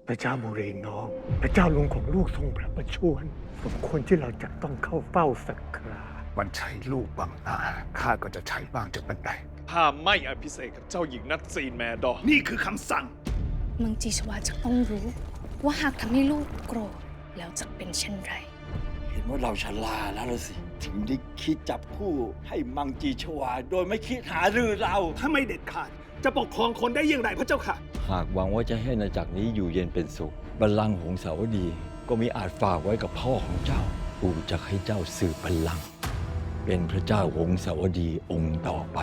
พระเจ้าบุเรงน้องพระเจ้าลุงของลูกทรงพระประชวรสมควรที่เราจะต้องเข้าเฝ้าสักการะ มันใช้ลูกบังหน้าข้าก็จะใช้บ้างจากบันได ข้าไม่อภิเษกกับเจ้าหญิงนัดซีนแมดอร์ นี่คือคำสั่ง มังจีชวาจะต้องรู้ ว่าหากทำให้ลูกโกรธแล้วจะเป็นเช่นไร เห็นว่าเราชราแล้วล่ะสิ ถึงได้คิดจับคู่ให้มังจีชวา โดยไม่คิดหารือเรา ถ้าไม่เด็ดขาดจะปกครองคนได้อย่างไรพระเจ้าค่ะ หากหวังว่าจะให้อาณาจักรนี้อยู่เย็นเป็นสุข บัลลังก์หงสาวดี ก็มีอาจฝากไว้กับพ่อของเจ้า ปู่จะให้เจ้าสืบบัลลังก์เป็นพระเจ้าหงสาวดีองค์ต่อไป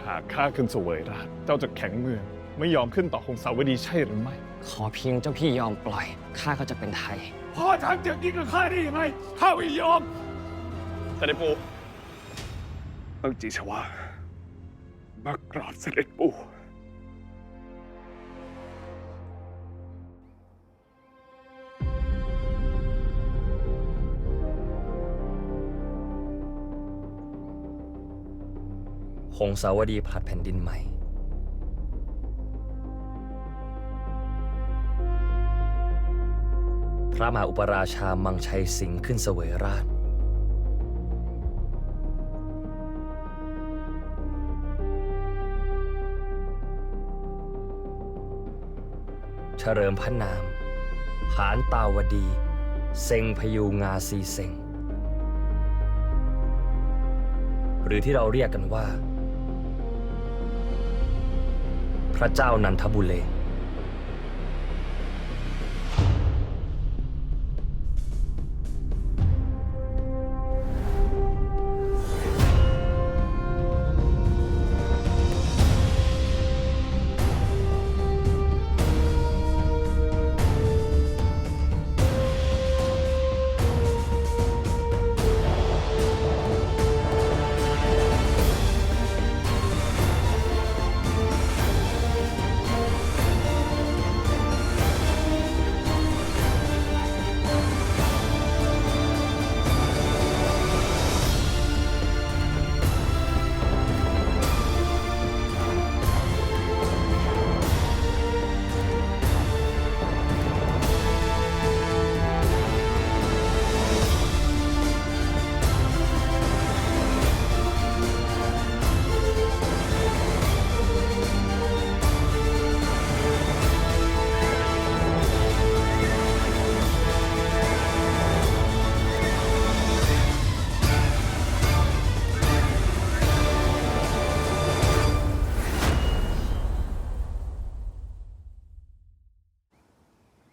หากข้าขึ้นเสวยราชเจ้าจะแข็งเมืองไม่ยอมขึ้นต่อคงสาวดีใช่หรือไม่ ขอเพียงเจ้าพี่ยอมปล่อย ข้าก็จะเป็นไทย พ่อทำอย่างนี้กับข้าได้ยังไงข้าไม่ยอมเสด็จปู่มังจีชวามากราบเสด็จปู่หงสาวดีผลัดแผ่นดินใหม่ พระมหาอุปราชามังชัยสิงห์ขึ้นเสวยราช เฉลิมพระนาม หานตาวดี เซ็งพยูงาซีเซ็ง หรือที่เราเรียกกันว่า พระเจ้านันทบุเรง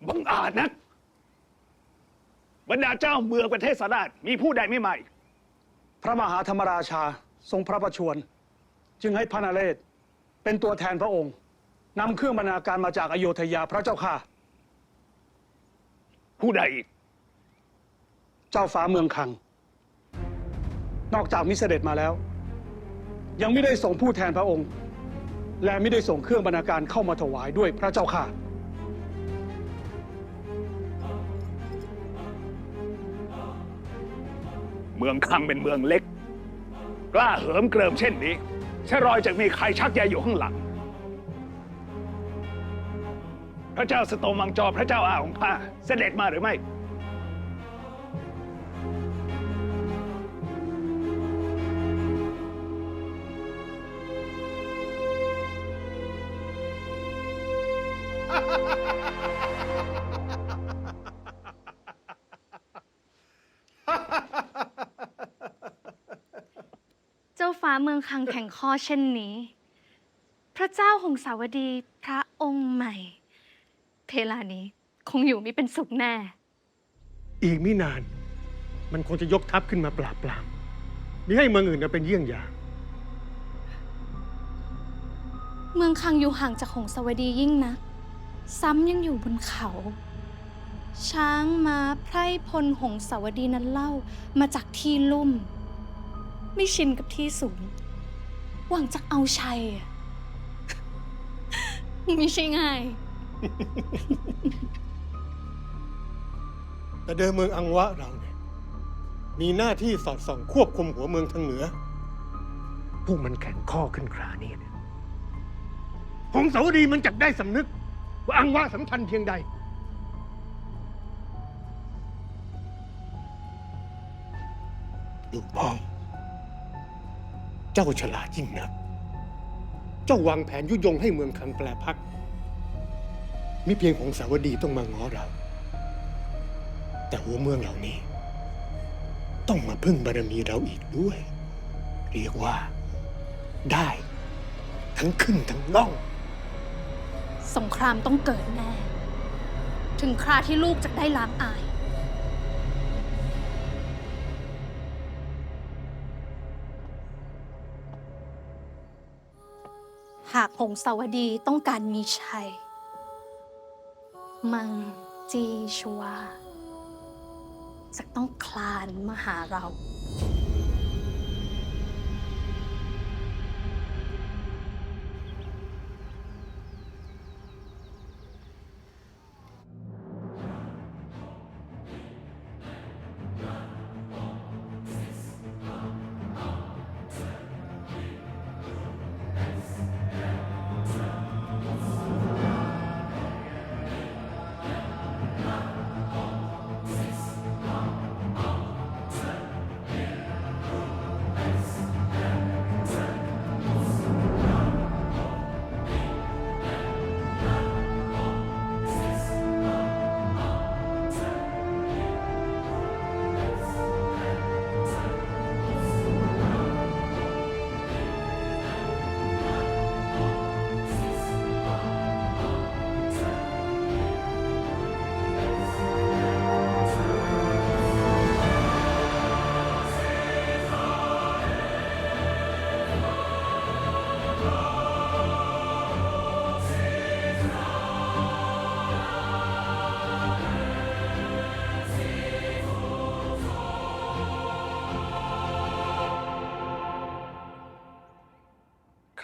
บังอาจนักบรรดาเจ้าเมืองประเทศสาราชมีผู้ใดไม่มาอีก พระมหาธรรมราชาทรงพระประชวรจึงให้พระนเรศเป็นตัวแทนพระองค์นำเครื่องบรรณาการมาจากอโยธยาพระเจ้าค่ะ ผู้ใดอีก เจ้าฟ้าเมืองคัง นอกจากมิเสด็จมาแล้ว ยังไม่ได้ส่งผู้แทนพระองค์ และไม่ได้ส่งเครื่องบรรณาการเข้ามาถวายด้วยพระเจ้าค่ะ เมืองคังเป็นเมืองเล็ก กล้าเหิมเกริมเช่นนี้ใช่รอยจากมีใครชักใยอยู่ข้างหลัง พระเจ้าสโตมังจอพระเจ้าอาของข้าเสด็จมาหรือไม่ เจ้าฟ้าเมืองคังแข่งข้อเช่นนี้ พระเจ้าหงสาวดีพระองค์ใหม่ เพลานี้คงอยู่ไม่เป็นสุขแน่ อีกไม่นาน มันคงจะยกทัพขึ้นมาปราบปรามมิให้เมืองอื่นมาเป็นเยี่ยงอย่าง เมืองคังอยู่ห่างจากหงสาวดียิ่งนัก ซ้ำยังอยู่บนเขา ช้างม้าไพร่พลหงสาวดีนั้นเล่ามาจากที่ลุ่ม ไม่ชินกับที่สูง หวังจะเอาชัยอะ ไม่ใช่ง่าย แต่เดิมเมืองอังวะเราเนี่ยมีหน้าที่สอดส่องควบคุมหัวเมืองทางเหนือ พวกมันแข็งข้อขึ้นครานี้เนี่ยหงสาวดีมันจักได้สำนึกว่าอังวะสำคัญเพียงใด ลูกพ่อ เจ้าฉลาดยิ่งนัก เจ้าวางแผนยุยงให้เมืองคังแปรพักมิเพียงของสาวดีต้องมาง้อเรา แต่หัวเมืองเหล่านี้ ต้องมาพึ่งบารมีเราอีกด้วย เรียกว่า ได้ทั้งขึ้นทั้งล่อง สงครามต้องเกิดแน่ ถึงคราที่ลูกจะได้ล้างอาย หากหงสาวดีต้องการมีชัย มังจีชัว จะต้องคลานมาหาเรา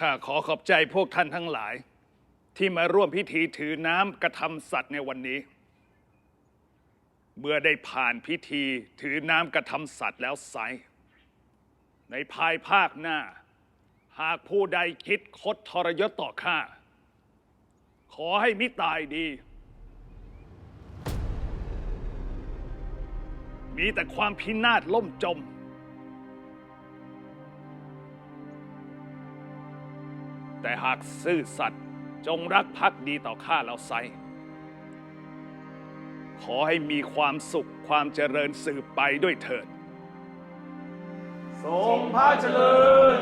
ข้าขอขอบใจพวกท่านทั้งหลาย ที่มาร่วมพิธีถือน้ำกระทำสัตว์ในวันนี้ เมื่อได้ผ่านพิธีถือน้ำกระทำสัตว์แล้วไซร้ในภายภาคหน้า หากผู้ใดคิดคดทรยศต่อข้า ขอให้มิตายดี มีแต่ความพินาศล่มจม แต่หากซื่อสัตย์จงรักภักดีต่อข้าแล้วไซร้ขอให้มีความสุขความเจริญสืบไปด้วยเถิด ทรงพระเจริญ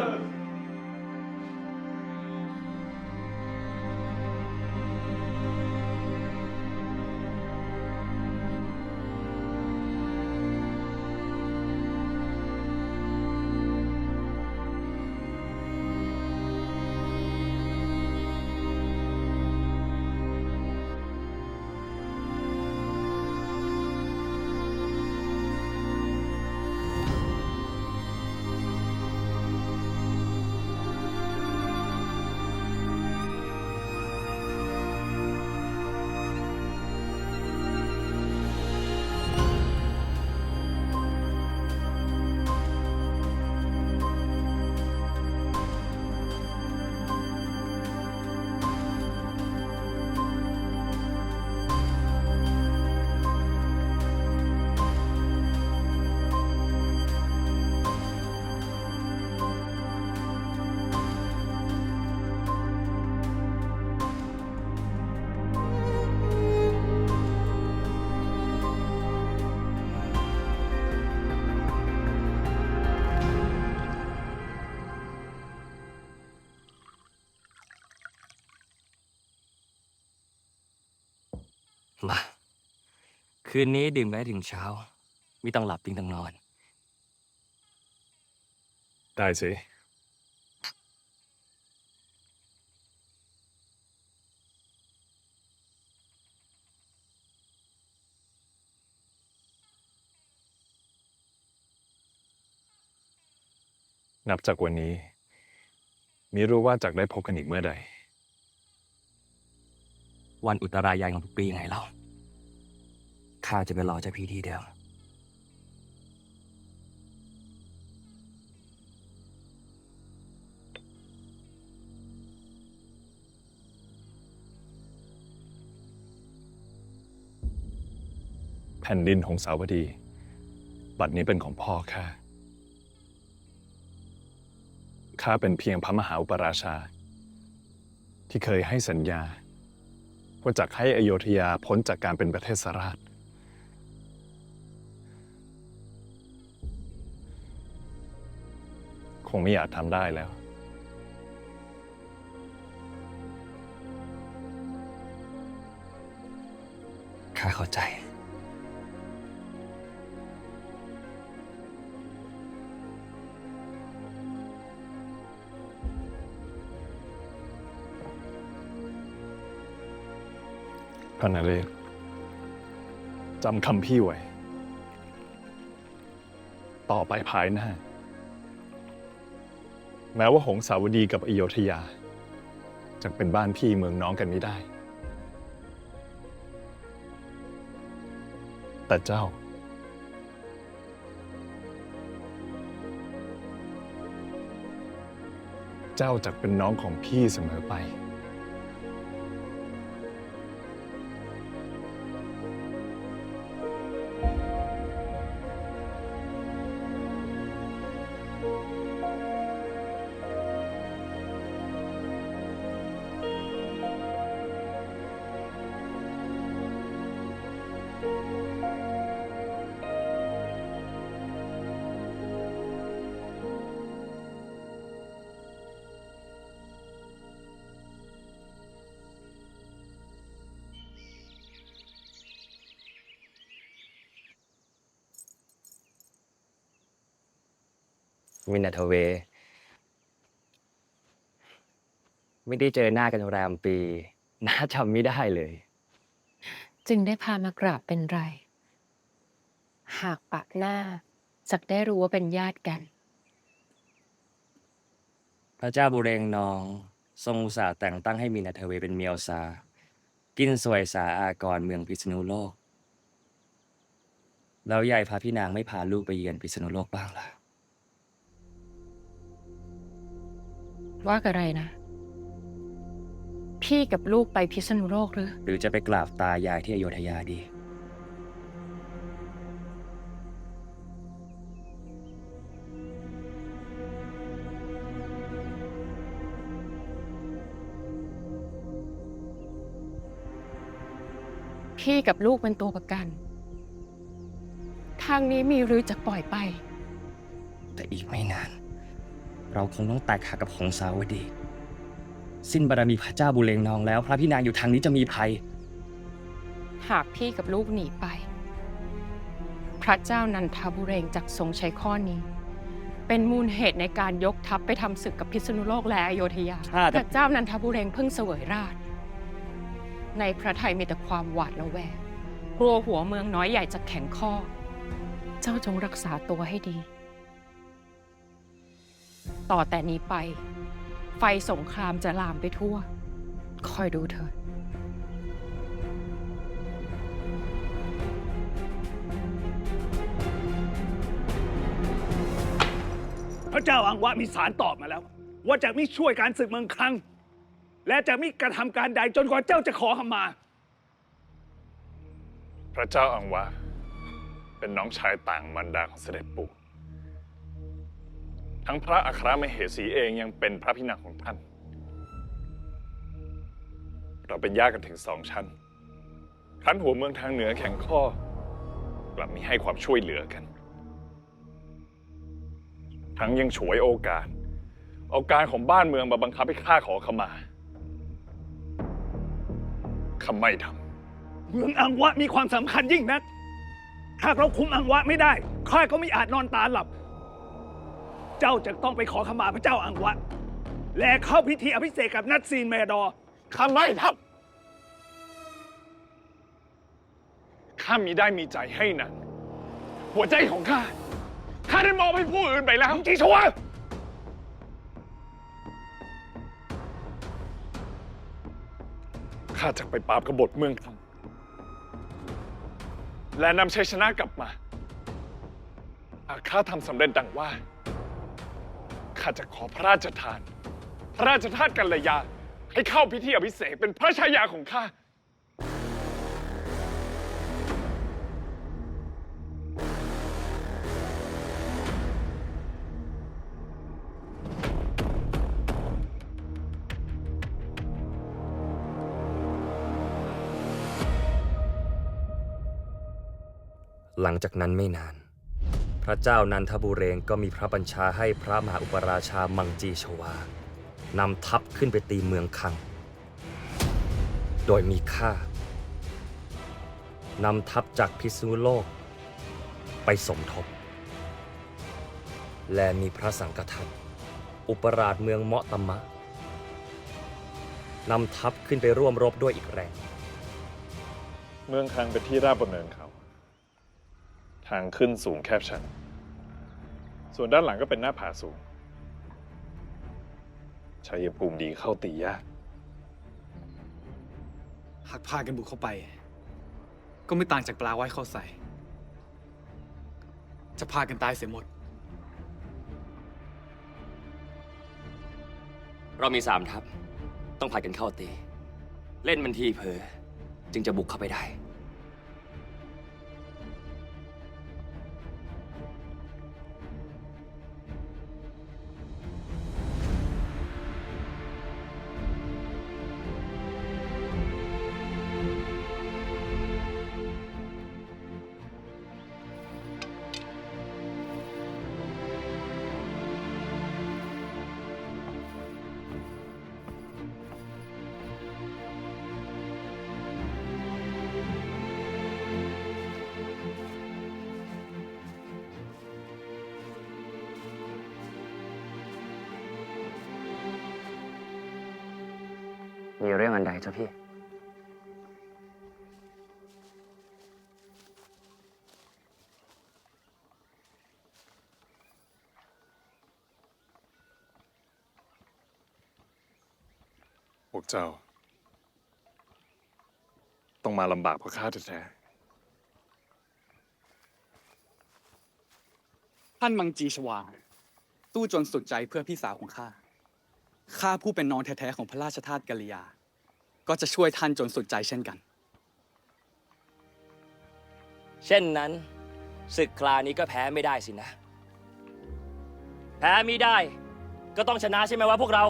มา คืนนี้ดื่มไปถึงเช้า ไม่ต้องหลับต้องนอน ได้สิ นับจากวันนี้มิรู้ว่าจะได้พบกันอีกเมื่อใด วันอุตรายายของทุกปีไงเล่า ข้าจะไปรอเจ้าพี่ที่เดิม แผ่นดินของสาวดี บัดนี้เป็นของพ่อข้า ข้าเป็นเพียงพระมหาอุปราชา ที่เคยให้สัญญาว่าจะให้อโยธยาพ้นจากการเป็นประเทศราช คงไม่อยากทำได้แล้ว ข้าเข้าใจ พระนเรศจำคำพี่ไว้ ต่อไปภายหน้า แม้ว่าหงสาวดีกับอโยธยาจะเป็นบ้านพี่เมืองน้องกันไม่ได้ แต่เจ้า เจ้าจักเป็นน้องของพี่เสมอไป วินาทเว ไม่ได้เจอหน้ากันแรมปี น่าจำไม่ได้เลย จึงได้พามากราบเป็นไร หากปากหน้าจักได้รู้ว่าเป็นญาติกัน พระเจ้าบุเรงนอง ทรงอุตส่าห์แต่งตั้งให้มีนาทเวเป็นเมียวซา กินสวยสาอากรเมืองพิษณุโลก แล้วใหญ่พาพี่นางไม่พาลูกไปเยือนพิษณุโลกบ้างล่ะ ว่าอะไรนะ พี่กับลูกไปพิษณุโลกหรือ หรือจะไปกราบตายายที่อโยธยาดี พี่กับลูกเป็นตัวประกัน ทางนี้มีหรือจะปล่อยไป แต่อีกไม่นาน เราคงต้องแตกหักกับหงสาวดี สิ้นบารมีพระเจ้าบุเรงนองแล้ว พระพี่นางอยู่ทางนี้จะมีภัย หากพี่กับลูกหนีไป พระเจ้านันทบุเรงจักทรงใช้ข้อนี้ เป็นมูลเหตุในการยกทัพไปทำศึกกับพิษณุโลกและอโยธยา พระเจ้านันทบุเรงเพิ่งเสวยราชย์ในพระทัยมีแต่ความหวาดระแวงกลัวหัวเมืองน้อยใหญ่จะแข็งข้อ เจ้าจงรักษาตัวให้ดี ต่อแต่นี้ไป ไฟสงครามจะลามไปทั่ว คอยดูเถิด พระเจ้าอังวะมีสารตอบมาแล้ว ว่าจะไม่ช่วยการศึกเมืองคลัง และจะไม่กระทำการใดจนกว่าเจ้าจะขอขมา พระเจ้าอังวะเป็นน้องชายต่างมารดาของเสด็จปู่ ทั้งพระอัครมเหสีเองยังเป็นพระพินางของท่าน เราเป็นญาติกันถึง2 ชั้น ครั้นหัวเมืองทางเหนือแข็งข้อกลับมีให้ความช่วยเหลือกัน ทั้งยังฉวยโอกาส เอาการของบ้านเมืองมาบังคับให้ข้าขอขมาข้าไม่ทำ เมืองอังวะมีความสำคัญยิ่งนัก หากเราคุมอังวะไม่ได้ ข้าก็ไม่อาจนอนตาหลับ เจ้าจะต้องไปขอขมาพระเจ้าอังวะ และเข้าพิธีอภิเษกกับนัดซีนเมดอร์ ข้าไม่ทำ ข้ามีได้มีใจให้นั้น หัวใจของข้า ข้าได้มอบให้ผู้อื่นไปแล้วจีชัว ข้าจะไปปราบกบฏเมืองคลัง และนำชัยชนะกลับมา หากข้าทำสำเร็จดังว่า ข้าจะขอพระราชทาน พระราชทาสกัลยา ให้เข้าพิธีอภิเษกเป็นพระชายาของข้า หลังจากนั้นไม่นาน พระเจ้านันทบุเรงก็มีพระบัญชาให้พระมหาอุปราชามังจีชวานำทัพขึ้นไปตีเมืองคัง โดยมีข้านำทัพจากพิษณุโลกไปสมทบ และมีพระสังฆทัตอุปราชเมืองเมาะตมะนำทัพขึ้นไปร่วมรบด้วยอีกแรง เมืองคังเป็นที่ราบบนเนินเขา ทางขึ้นสูงแคบชัน ส่วนด้านหลังก็เป็นหน้าผาสูง ชัยภูมิดีเข้าตียาก หากพากันบุกเข้าไป ก็ไม่ต่างจากปลาไว้เข้าใส่ จะพากันตายเสียหมด เรามี3 ทัพ ต้องผลัดกันเข้าตี เล่นมันทีเผลอจึงจะบุกเข้าไปได้ มีเรื่องอันใดเจ้าพี่ พวกเจ้า ต้องมาลำบากเพราะข้าแท้ ท่านมังจีชวา ตู้จนสุดใจเพื่อพี่สาวของข้า ข้าผู้เป็นน้องแท้ๆของพระราชทาสกัลยา ก็จะช่วยท่านจนสุดใจเช่นกัน เช่นนั้นศึกคราวนี้ก็แพ้ไม่ได้สินะ แพ้ไม่ได้ ก็ต้องชนะใช่ไหมวะพวกเรา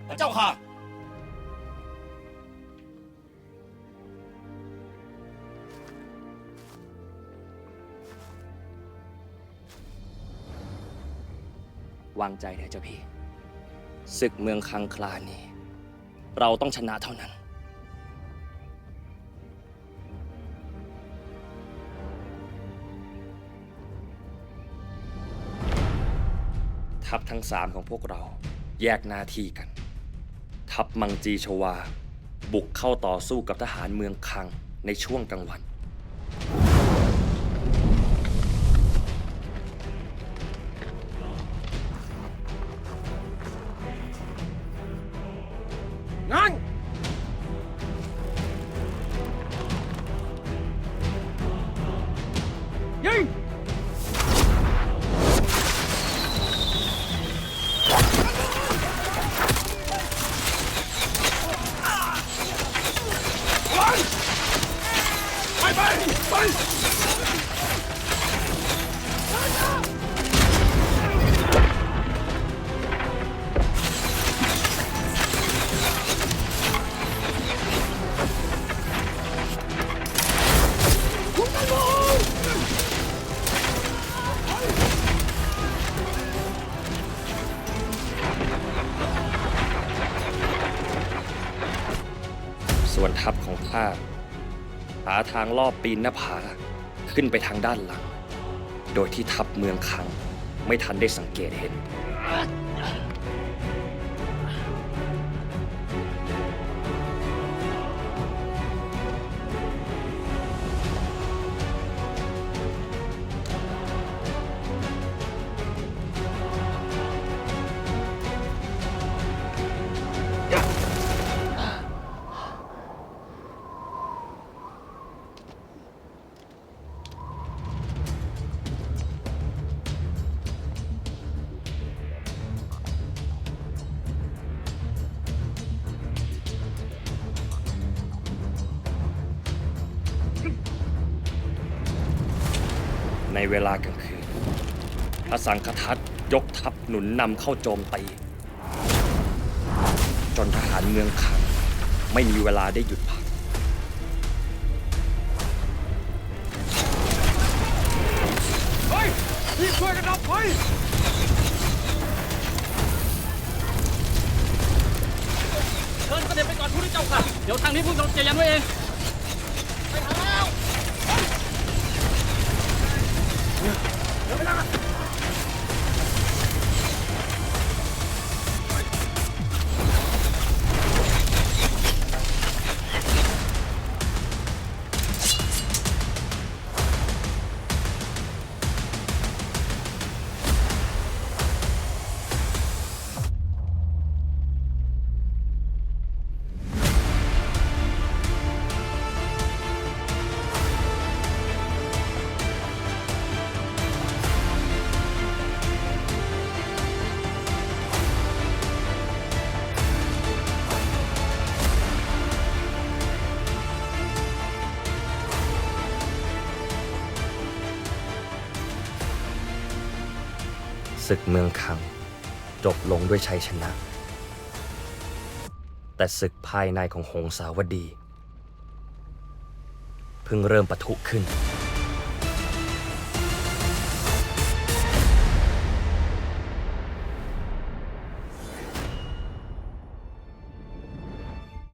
พระเจ้าค่ะ วางใจเถอะเจ้าพี่ศึกเมืองคังคลานี้ เราต้องชนะเท่านั้น ทัพทั้ง3ของพวกเราแยกหน้าที่กัน ทัพมังจีชวา บุกเข้าต่อสู้กับทหารเมืองคังในช่วงกลางวัน งั้น ยิง ส่วนทัพของข้าหาทางลอบปีนหน้าผาขึ้นไปทางด้านหลัง โดยที่ทัพเมืองคังไม่ทันได้สังเกตเห็น ในเวลากลางคืน พระสังฆทัตยกทัพหนุนนำเข้าโจมตีจนทหารเมืองคังไม่มีเวลาได้หยุดพัก รีบช่วยกันดับไฟ เชิญเสด็จไปก่อนผู้ที่เจ้าค่ะ เดี๋ยวทางนี้พวกเราจะยันไว้เอง ศึกเมืองคังจบลงด้วยชัยชนะ แต่ศึกภายในของหงสาวดี เพิ่งเริ่มปะทุขึ้น